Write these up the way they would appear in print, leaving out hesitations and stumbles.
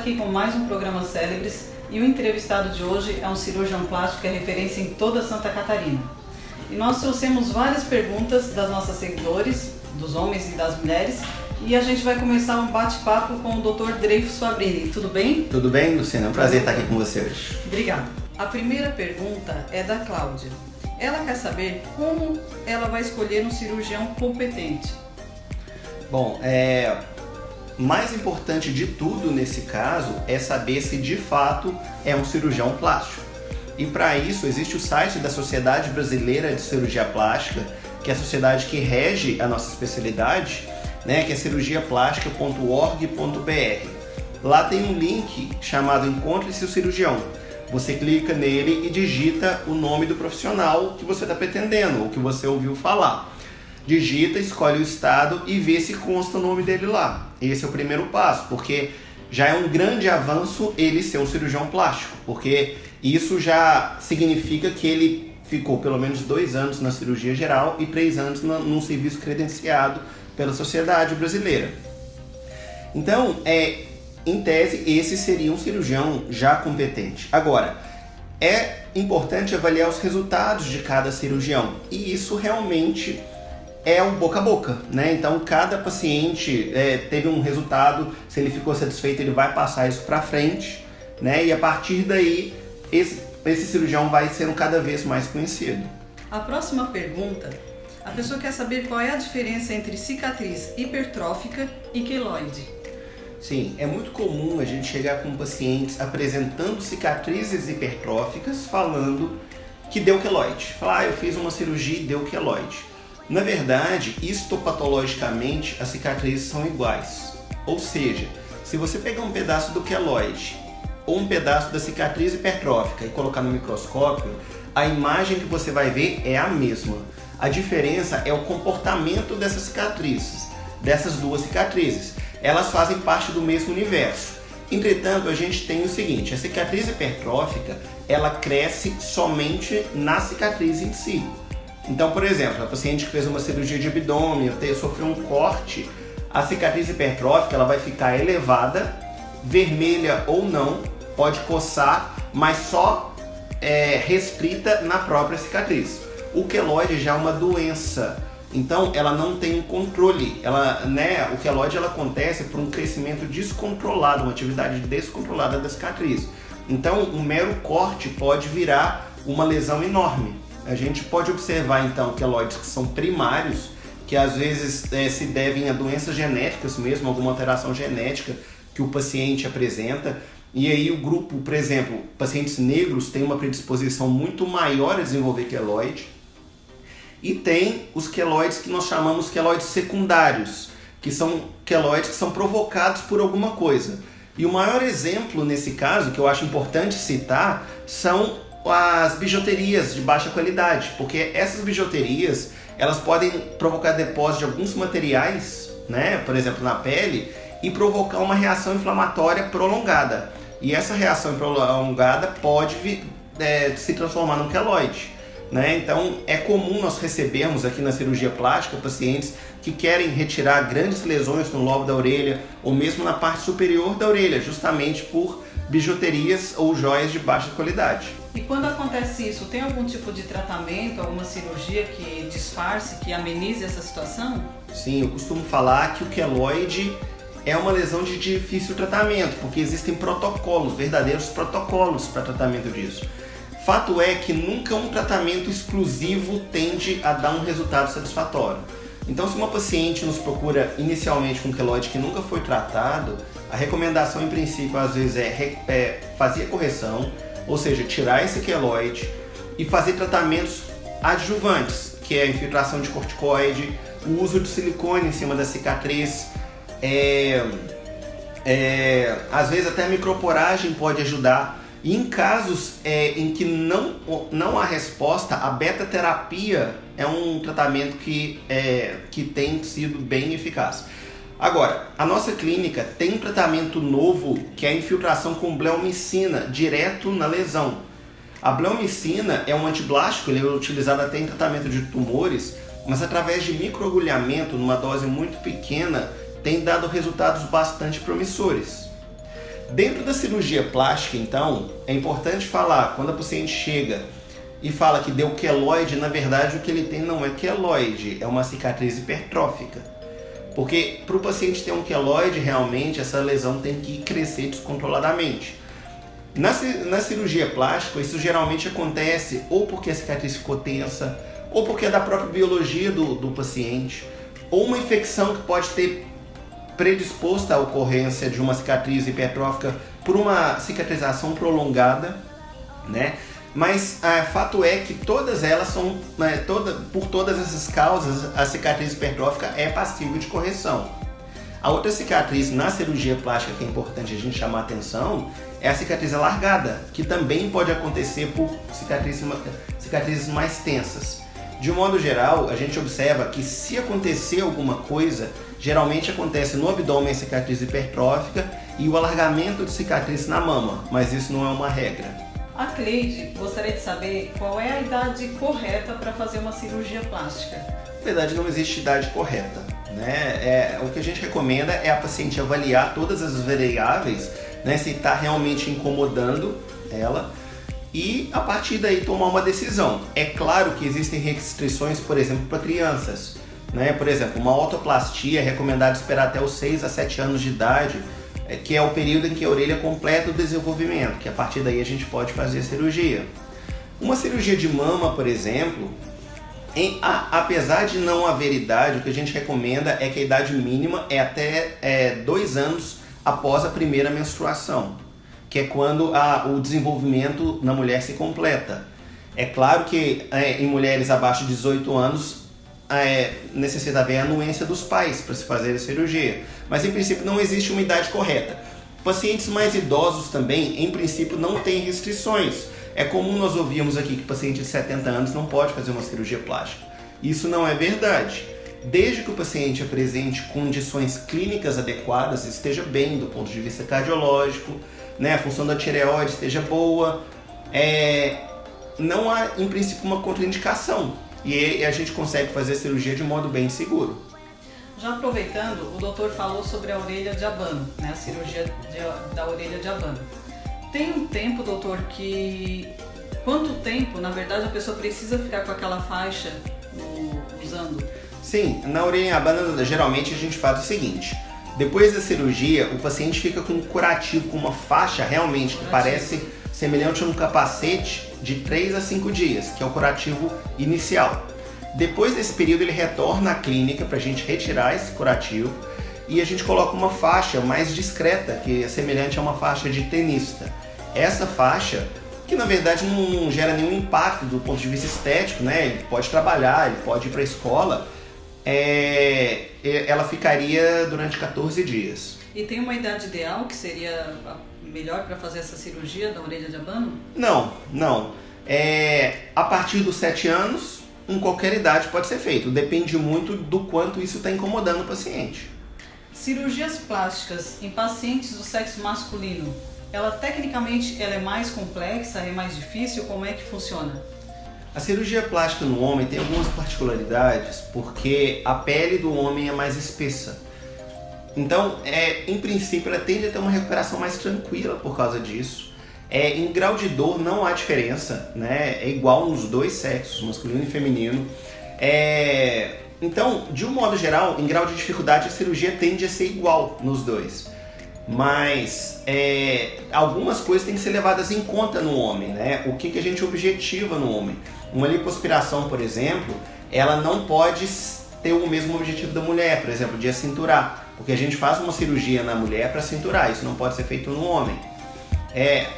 aqui com mais um programa Célebres e o entrevistado de hoje é um cirurgião plástico que é referência em toda Santa Catarina. E nós trouxemos várias perguntas das nossas seguidores, dos homens e das mulheres, e a gente vai começar um bate-papo com o Dr. Dreyfus Fabrini. Tudo bem? Tudo bem, Luciana? É um prazer estar aqui com você hoje. Obrigada. A primeira pergunta é da Cláudia. Ela quer saber como ela vai escolher um cirurgião competente. Bom, mais importante de tudo nesse caso é saber se de fato é um cirurgião plástico. E para isso existe o site da Sociedade Brasileira de Cirurgia Plástica, que é a sociedade que rege a nossa especialidade, que é cirurgiaplástica.org.br. Lá tem um link chamado Encontre-se o Cirurgião. Você clica nele e digita o nome do profissional que você está pretendendo, ou que você ouviu falar. Digita, escolhe o estado e vê se consta o nome dele lá. Esse é o primeiro passo, porque já é um grande avanço ele ser um cirurgião plástico, porque isso já significa que ele ficou pelo menos 2 anos na cirurgia geral e 3 anos num serviço credenciado pela Sociedade Brasileira. Então, em tese, esse seria um cirurgião já competente. Agora, é importante avaliar os resultados de cada cirurgião, e isso realmente é um boca a boca, Então, cada paciente teve um resultado, se ele ficou satisfeito, ele vai passar isso para frente, E a partir daí, esse cirurgião vai sendo cada vez mais conhecido. A próxima pergunta, a pessoa quer saber qual é a diferença entre cicatriz hipertrófica e queloide. Sim, é muito comum a gente chegar com pacientes apresentando cicatrizes hipertróficas falando que deu queloide. Falar, eu fiz uma cirurgia e deu queloide. Na verdade, histopatologicamente, as cicatrizes são iguais. Ou seja, se você pegar um pedaço do queloide ou um pedaço da cicatriz hipertrófica e colocar no microscópio, a imagem que você vai ver é a mesma. A diferença é o comportamento dessas cicatrizes, dessas duas cicatrizes. Elas fazem parte do mesmo universo. Entretanto, a gente tem o seguinte, a cicatriz hipertrófica, ela cresce somente na cicatriz em si. Então, por exemplo, a paciente que fez uma cirurgia de abdômen, sofreu um corte, a cicatriz hipertrófica ela vai ficar elevada, vermelha ou não, pode coçar, mas só restrita na própria cicatriz. O queloide já é uma doença, então ela não tem um controle. O queloide ela acontece por um crescimento descontrolado, uma atividade descontrolada da cicatriz. Então, um mero corte pode virar uma lesão enorme. A gente pode observar então queloides que são primários, que às vezes se devem a doenças genéticas mesmo, alguma alteração genética que o paciente apresenta. E aí o grupo, por exemplo, pacientes negros têm uma predisposição muito maior a desenvolver queloide. E tem os queloides que nós chamamos queloides secundários, que são queloides que são provocados por alguma coisa. E o maior exemplo nesse caso, que eu acho importante citar, são as bijuterias de baixa qualidade, porque essas bijuterias elas podem provocar depósito de alguns materiais, por exemplo na pele, e provocar uma reação inflamatória prolongada. E essa reação prolongada pode se transformar num queloide. Então é comum nós recebermos aqui na cirurgia plástica pacientes que querem retirar grandes lesões no lobo da orelha ou mesmo na parte superior da orelha, justamente por bijuterias ou joias de baixa qualidade. E quando acontece isso, tem algum tipo de tratamento, alguma cirurgia que disfarce, que amenize essa situação? Sim, eu costumo falar que o queloide é uma lesão de difícil tratamento, porque existem protocolos, verdadeiros protocolos para tratamento disso. Fato é que nunca um tratamento exclusivo tende a dar um resultado satisfatório. Então, se uma paciente nos procura inicialmente com queloide que nunca foi tratado, a recomendação em princípio às vezes é fazer a correção, ou seja, tirar esse queloide e fazer tratamentos adjuvantes, que é a infiltração de corticoide, o uso de silicone em cima da cicatriz, às vezes até a microporagem pode ajudar. E em casos em que não há resposta, a beta-terapia é um tratamento que tem sido bem eficaz. Agora, a nossa clínica tem um tratamento novo que é a infiltração com bleomicina, direto na lesão. A bleomicina é um antiblástico, ele é utilizado até em tratamento de tumores, mas através de microagulhamento, numa dose muito pequena, tem dado resultados bastante promissores. Dentro da cirurgia plástica, então, é importante falar, quando a paciente chega e fala que deu queloide, na verdade o que ele tem não é queloide, é uma cicatriz hipertrófica. Porque para o paciente ter um queloide, realmente essa lesão tem que crescer descontroladamente. Na cirurgia plástica, isso geralmente acontece ou porque a cicatriz ficou tensa, ou porque é da própria biologia do paciente, ou uma infecção que pode ter predisposta à ocorrência de uma cicatriz hipertrófica por uma cicatrização prolongada, né? Mas fato é que todas elas são, por todas essas causas, a cicatriz hipertrófica é passível de correção. A outra cicatriz na cirurgia plástica que é importante a gente chamar a atenção é a cicatriz alargada, que também pode acontecer por cicatrizes mais tensas. De um modo geral, a gente observa que se acontecer alguma coisa, geralmente acontece no abdômen a cicatriz hipertrófica e o alargamento de cicatriz na mama, mas isso não é uma regra. A Cleide gostaria de saber qual é a idade correta para fazer uma cirurgia plástica. Na verdade, não existe idade correta, né? O que a gente recomenda é a paciente avaliar todas as variáveis, né, se está realmente incomodando ela, e a partir daí tomar uma decisão. É claro que existem restrições, por exemplo, para crianças, né? Por exemplo, uma otoplastia é recomendado esperar até os 6 a 7 anos de idade, que é o período em que a orelha completa o desenvolvimento, que a partir daí a gente pode fazer a cirurgia. Uma cirurgia de mama, por exemplo, apesar de não haver idade, o que a gente recomenda é que a idade mínima é até 2 anos após a primeira menstruação, que é quando o desenvolvimento na mulher se completa. É claro que em mulheres abaixo de 18 anos necessita haver a anuência dos pais para se fazer a cirurgia, mas em princípio não existe uma idade correta. Pacientes mais idosos também, em princípio, não têm restrições. É comum nós ouvirmos aqui que paciente de 70 anos não pode fazer uma cirurgia plástica. Isso não é verdade. Desde que o paciente apresente condições clínicas adequadas, esteja bem do ponto de vista cardiológico, né, a função da tireoide esteja boa, não há, em princípio, uma contraindicação. E a gente consegue fazer a cirurgia de modo bem seguro. Já aproveitando, o doutor falou sobre a orelha de abano, né, a cirurgia da orelha de abano. Tem um tempo, doutor, quanto tempo, na verdade, a pessoa precisa ficar com aquela faixa usando? Sim, na orelha em abano, geralmente a gente faz o seguinte: depois da cirurgia, o paciente fica com um curativo, com uma faixa realmente que parece semelhante a um capacete, de 3 a 5 dias, que é o curativo inicial. Depois desse período, ele retorna à clínica para a gente retirar esse curativo e a gente coloca uma faixa mais discreta, que é semelhante a uma faixa de tenista. Essa faixa, que na verdade não gera nenhum impacto do ponto de vista estético, né? Ele pode trabalhar, ele pode ir para a escola, ela ficaria durante 14 dias. E tem uma idade ideal que seria melhor para fazer essa cirurgia da orelha de abano? Não. A partir dos 7 anos, em qualquer idade pode ser feito. Depende muito do quanto isso está incomodando o paciente. Cirurgias plásticas em pacientes do sexo masculino, tecnicamente ela é mais complexa, é mais difícil? Como é que funciona? A cirurgia plástica no homem tem algumas particularidades, porque a pele do homem é mais espessa. Então, em princípio, ela tende a ter uma recuperação mais tranquila por causa disso. Em grau de dor não há diferença, né? É igual nos dois sexos, masculino e feminino. Então, de um modo geral, em grau de dificuldade, a cirurgia tende a ser igual nos dois. Mas algumas coisas têm que ser levadas em conta no homem, né? O que a gente objetiva no homem? Uma lipoaspiração, por exemplo, ela não pode ter o mesmo objetivo da mulher, por exemplo, de acinturar. Porque a gente faz uma cirurgia na mulher para cinturar, isso não pode ser feito no homem.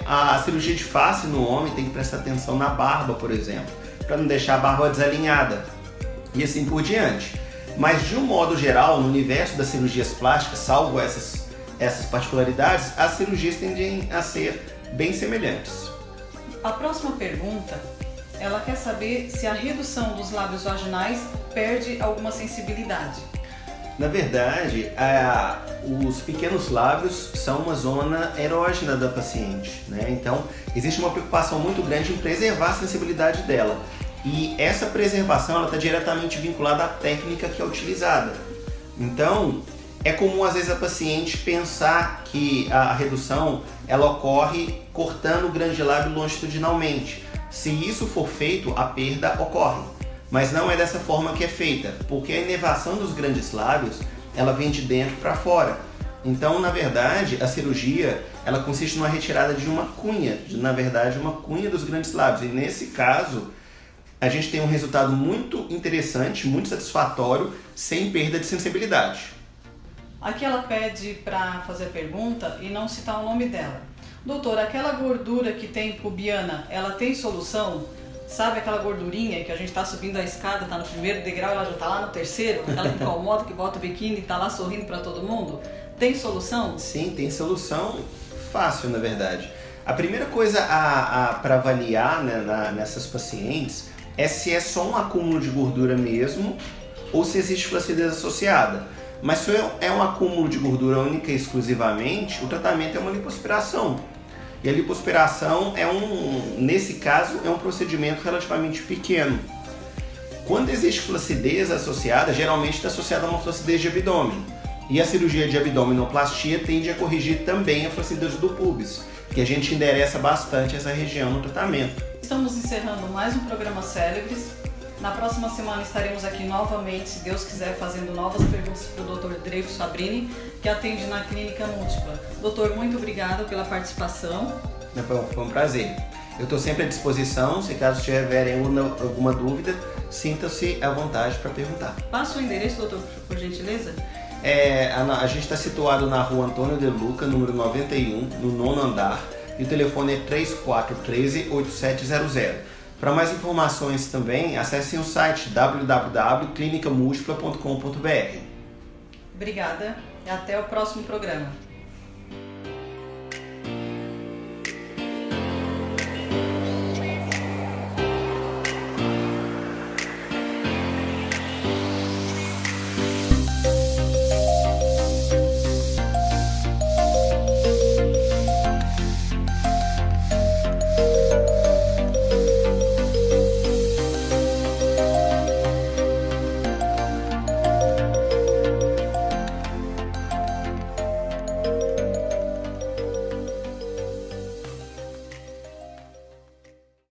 A cirurgia de face no homem tem que prestar atenção na barba, por exemplo, para não deixar a barba desalinhada e assim por diante. Mas de um modo geral, no universo das cirurgias plásticas, salvo essas particularidades, as cirurgias tendem a ser bem semelhantes. A próxima pergunta, ela quer saber se a redução dos lábios vaginais perde alguma sensibilidade. Na verdade, os pequenos lábios são uma zona erógena da paciente, né? Então, existe uma preocupação muito grande em preservar a sensibilidade dela. E essa preservação está diretamente vinculada à técnica que é utilizada. Então, É comum às vezes a paciente pensar que a redução ela ocorre cortando o grande lábio longitudinalmente. Se isso for feito, a perda ocorre. Mas não é dessa forma que é feita, porque a inervação dos grandes lábios ela vem de dentro para fora. Então, na verdade, a cirurgia ela consiste numa retirada de uma cunha, uma cunha dos grandes lábios. E nesse caso, a gente tem um resultado muito interessante, muito satisfatório, sem perda de sensibilidade. Aqui ela pede para fazer a pergunta e não citar o nome dela. Doutor, aquela gordura que tem pubiana, ela tem solução? Sabe aquela gordurinha que a gente está subindo a escada, está no primeiro degrau e ela já está lá no terceiro? Ela incomoda, que bota o biquíni e está lá sorrindo para todo mundo? Tem solução? Sim, tem solução fácil, na verdade. A primeira coisa para avaliar, né, nessas pacientes é se é só um acúmulo de gordura mesmo ou se existe flacidez associada. Mas se é um acúmulo de gordura única e exclusivamente, o tratamento é uma lipoaspiração. E a lipoaspiração nesse caso, é um procedimento relativamente pequeno. Quando existe flacidez associada, geralmente está associada a uma flacidez de abdômen. E a cirurgia de abdominoplastia tende a corrigir também a flacidez do pubis, que a gente endereça bastante essa região no tratamento. Estamos encerrando mais um programa Célebres. Na próxima semana estaremos aqui novamente, se Deus quiser, fazendo novas perguntas para o Dr. Dreyfus Fabrini, que atende na Clínica Múltipla. Doutor, muito obrigado pela participação. Foi um prazer. Eu estou sempre à disposição, se caso tiverem alguma dúvida, sinta-se à vontade para perguntar. Passa o endereço, doutor, por gentileza? A gente está situado na rua Antônio de Luca, número 91, no 9º andar, e o telefone é 3413-8700. Para mais informações também, acessem o site www.clinicamultipla.com.br. Obrigada e até o próximo programa.